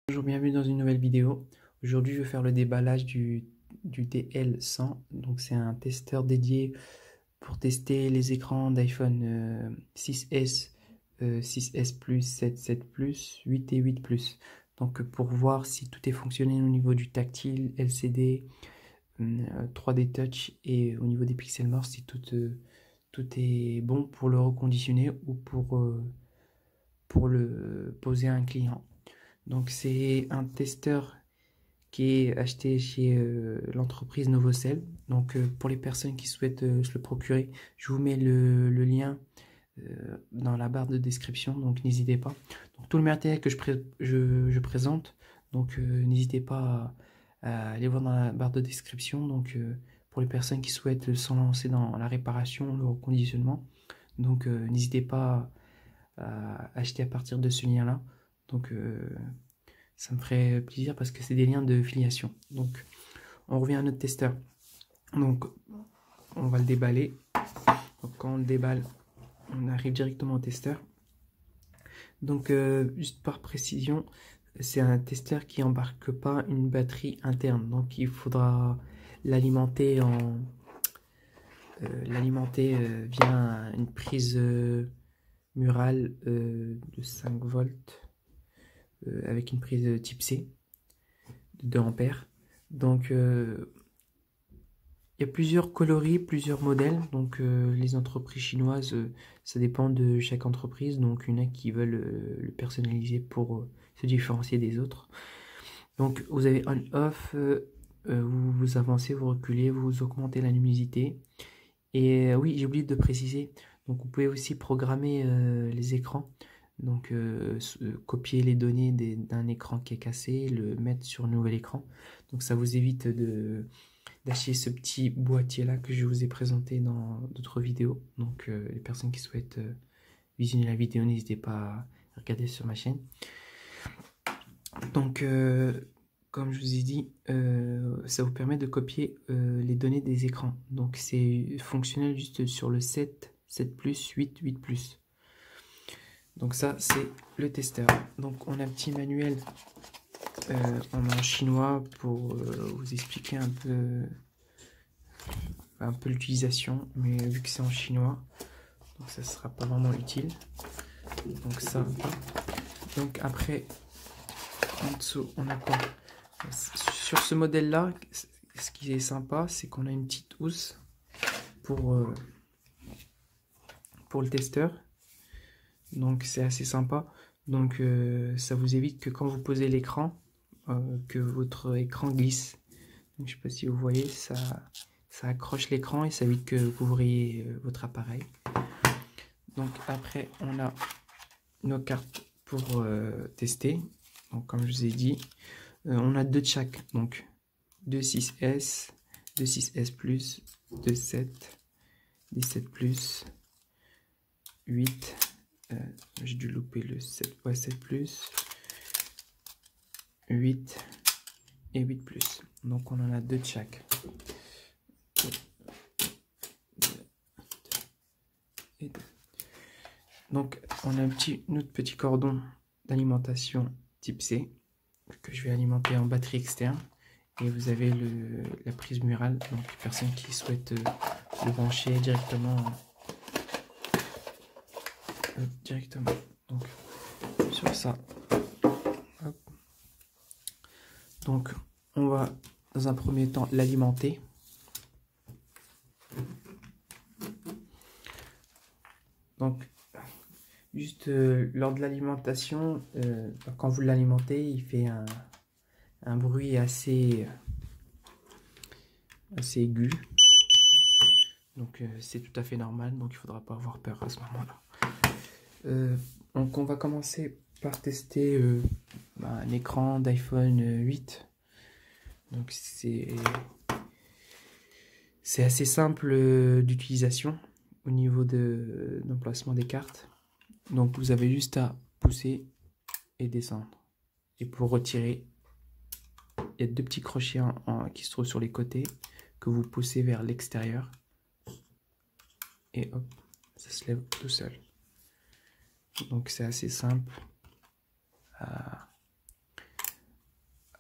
Bonjour, bienvenue dans une nouvelle vidéo. Aujourd'hui, je vais faire le déballage du TL100. Donc, c'est un testeur dédié pour tester les écrans d'iPhone 6S, 6S Plus, 7 Plus, 8 et 8 Plus. Donc, pour voir si tout est fonctionnel au niveau du tactile, LCD, 3D Touch et au niveau des pixels morts, si tout est bon pour le reconditionner ou pour le poser à un client. Donc c'est un testeur qui est acheté chez l'entreprise Novocell. Donc pour les personnes qui souhaitent se le procurer, je vous mets le lien dans la barre de description, donc n'hésitez pas. Donc tout le matériel que je présente, donc n'hésitez pas à aller voir dans la barre de description. Donc pour les personnes qui souhaitent se lancer dans la réparation, le reconditionnement, donc n'hésitez pas à acheter à partir de ce lien-là. Donc ça me ferait plaisir parce que c'est des liens de filiation. Donc on revient à notre testeur. Donc on va le déballer. Donc quand on le déballe, on arrive directement au testeur. Donc juste par précision, c'est un testeur qui embarque pas une batterie interne. Donc il faudra l'alimenter via une prise murale de 5 volts avec une prise type C de 2 ampères. Donc il y a plusieurs coloris, plusieurs modèles. Donc les entreprises chinoises, ça dépend de chaque entreprise. Donc il y en a qui veulent le personnaliser pour se différencier des autres. Donc vous avez on-off, vous avancez, vous reculez, vous augmentez la luminosité. Et oui, j'ai oublié de préciser. Donc vous pouvez aussi programmer les écrans. Donc copier les données d'un écran qui est cassé, le mettre sur un nouvel écran. Donc ça vous évite d'acheter ce petit boîtier là que je vous ai présenté dans d'autres vidéos. Donc les personnes qui souhaitent visionner la vidéo, n'hésitez pas à regarder sur ma chaîne. Donc comme je vous ai dit, ça vous permet de copier les données des écrans. Donc c'est fonctionnel juste sur le 7, 7 Plus, 8, 8 Plus. Donc ça c'est le testeur. Donc on a un petit manuel en chinois pour vous expliquer un peu l'utilisation, mais vu que c'est en chinois, donc ça sera pas vraiment utile. Donc ça. Donc après, en dessous, on a quoi? Sur ce modèle là, ce qui est sympa, c'est qu'on a une petite housse pour le testeur. Donc c'est assez sympa. Donc ça vous évite que quand vous posez l'écran, que votre écran glisse. Donc, je ne sais pas si vous voyez, ça accroche l'écran et ça évite que vous ouvriez votre appareil. Donc après, on a nos cartes pour tester. Donc comme je vous ai dit, on a deux de chaque. Donc 2 6S, 2 6S Plus, 2 7, 17 Plus, 8. J'ai dû louper le 7, ouais, 7 Plus, 8 et 8 Plus. Donc on en a deux de chaque. Donc on a notre petit cordon d'alimentation type C que je vais alimenter en batterie externe. Et vous avez la prise murale, donc les personnes qui souhaitent le brancher directement. Donc sur ça. Hop. Donc on va dans un premier temps l'alimenter. Donc juste lors de l'alimentation, quand vous l'alimentez, il fait un bruit assez aigu. Donc c'est tout à fait normal, donc il ne faudra pas avoir peur à ce moment-là. Donc on va commencer par tester un écran d'iPhone 8. Donc c'est assez simple d'utilisation au niveau d'emplacement des cartes. Donc vous avez juste à pousser et descendre. Et pour retirer, il y a deux petits crochets qui se trouvent sur les côtés que vous poussez vers l'extérieur. Et hop, ça se lève tout seul. Donc c'est assez simple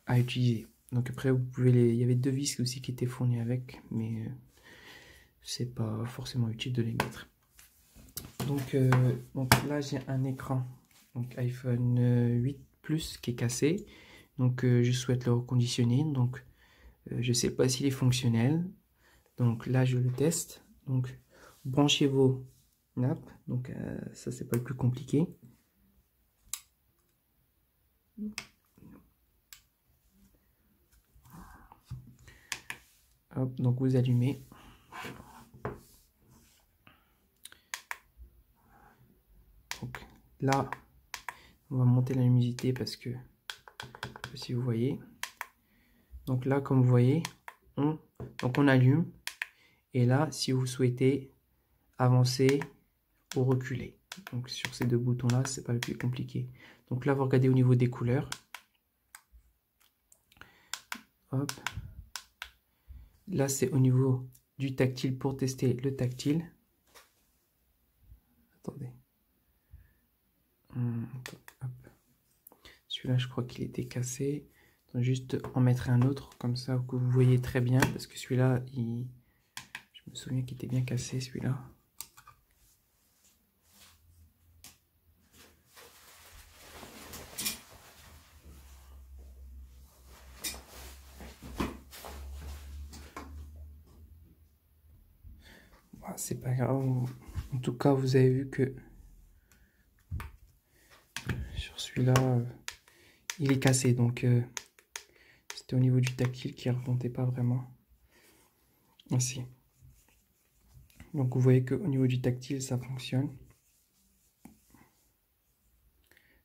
à utiliser. Donc après, vous pouvez il y avait 2 vis aussi qui étaient fournies avec, mais c'est pas forcément utile de les mettre. Donc là, j'ai un écran, donc iPhone 8 Plus qui est cassé. Donc je souhaite le reconditionner. Donc je sais pas s'il est fonctionnel. Donc là, je le teste. Donc branchez vos nappes. Donc ça, c'est pas le plus compliqué. Hop, donc vous allumez. Donc là, on va monter la luminosité parce que, si vous voyez. Donc là, comme vous voyez, on allume. Et là, si vous souhaitez avancer ou reculer. Donc sur ces 2 boutons là, c'est pas le plus compliqué. Donc là, vous regardez au niveau des couleurs. Hop. Là, c'est au niveau du tactile pour tester le tactile. Attendez. Celui-là, je crois qu'il était cassé. Donc, juste en mettre un autre, comme ça, que vous voyez très bien. Parce que celui-là, je me souviens qu'il était bien cassé, celui-là. C'est pas grave. En tout cas, vous avez vu que sur celui-là, il est cassé. Donc, c'était au niveau du tactile qui ne remontait pas vraiment. Ainsi. Donc, vous voyez qu'au niveau du tactile, ça fonctionne.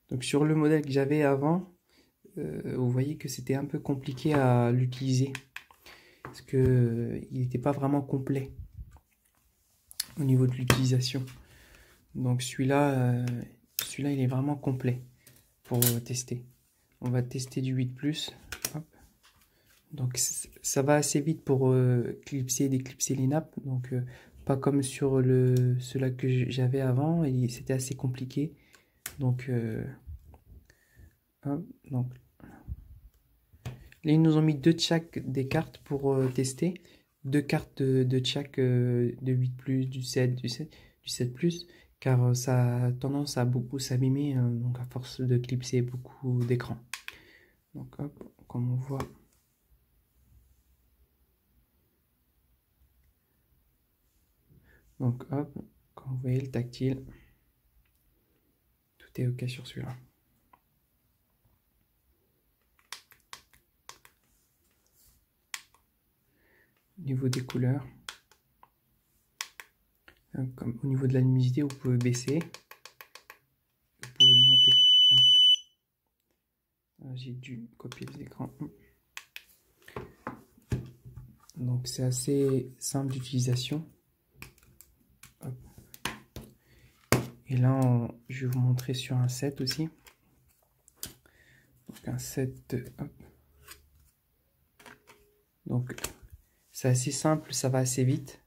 Donc, sur le modèle que j'avais avant, vous voyez que c'était un peu compliqué à l'utiliser. Parce que il n'était pas vraiment complet au niveau de l'utilisation. Donc celui-là, il est vraiment complet pour tester. On va tester du 8 Plus. Hop. Donc ça va assez vite pour clipser et déclipser les nappes. Donc pas comme sur ceux-là que j'avais avant. C'était assez compliqué. Donc, hop, donc là, ils nous ont mis 2 de chaque des cartes pour tester. 2 cartes de chaque de 8 Plus, du 7, du 7 Plus. Car ça a tendance à beaucoup s'abîmer, donc à force de clipser beaucoup d'écrans. Donc hop, comme on voit. Donc hop, quand vous voyez le tactile, tout est ok sur celui-là. Au niveau des couleurs, comme au niveau de la luminosité, vous pouvez baisser. Vous pouvez monter. J'ai dû copier les écrans. Donc c'est assez simple d'utilisation. Et là, je vais vous montrer sur un 7 aussi. Donc un 7, hop. Donc c'est assez simple, ça va assez vite.